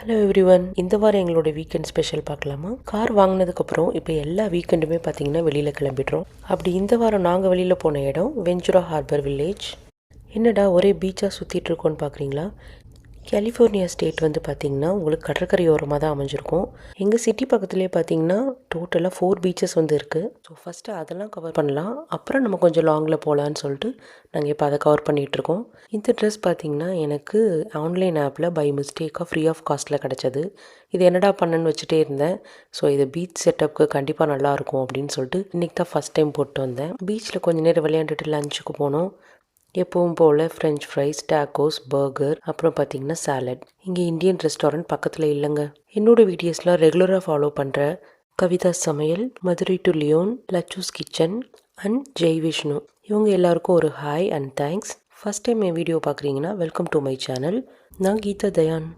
Hello everyone, இந்த வாரம் எங்களோட வீக்கெண்ட் ஸ்பெஷல் பார்க்கலாமா? கார் வாங்கினதுக்கப்புறம் இப்போ எல்லா வீக்கெண்டுமே பார்த்தீங்கன்னா வெளியில் கிளம்பிடுறோம். அப்படி இந்த வாரம் நாங்கள் வெளியில் போன இடம் வெஞ்சுரா ஹார்பர் வில்லேஜ். என்னடா ஒரே பீச்சாக சுற்றிட்டு இருக்கோன்னு பார்க்குறீங்களா? கலிஃபோர்னியா ஸ்டேட் வந்து பார்த்திங்கன்னா உங்களுக்கு கடற்கரையோரமாக தான் அமைஞ்சிருக்கும். எங்கள் சிட்டி பக்கத்துலேயே பார்த்திங்கன்னா டோட்டலாக 4 பீச்சஸ் வந்து இருக்குது. ஸோ ஃபஸ்ட்டு அதெல்லாம் கவர் பண்ணலாம், அப்புறம் நம்ம கொஞ்சம் லாங்கில் போகலான்னு சொல்லிட்டு நாங்கள் இப்போ அதை கவர் பண்ணிகிட்ருக்கோம். இந்த ட்ரெஸ் பார்த்திங்கன்னா எனக்கு ஆன்லைன் ஆப்பில் பை மிஸ்டேக்காக ஃப்ரீ ஆஃப் காஸ்ட்டில் கிடச்சது. இது என்னடா பண்ணேன்னு வச்சுட்டே இருந்தேன். ஸோ இது பீச் செட்டப்புக்கு கண்டிப்பாக நல்லாயிருக்கும் அப்படின்னு சொல்லிட்டு இன்றைக்கி தான் ஃபஸ்ட் டைம் போட்டு வந்தேன். பீச்சில் கொஞ்சம் நேரம் விளையாண்டுட்டு லஞ்சுக்கு போனோம். எப்பவும் போல் ஃப்ரெஞ்ச் ஃப்ரைஸ், டேக்கோஸ், பர்கர், அப்புறம் பார்த்திங்கன்னா சாலட். இங்கே இந்தியன் ரெஸ்டாரண்ட் பக்கத்தில் இல்லைங்க. என்னோடய வீடியோஸ்லாம் ரெகுலராக ஃபாலோ பண்ணுற கவிதா சமையல், மதுரை டு லியோன், லச்சூஸ் கிச்சன் அண்ட் ஜெய் விஷ்ணு, இவங்க எல்லாருக்கும் ஒரு hi and thanks. First time என் வீடியோ பார்க்குறீங்கன்னா வெல்கம் டு மை சேனல். நான் கீதா தயான்.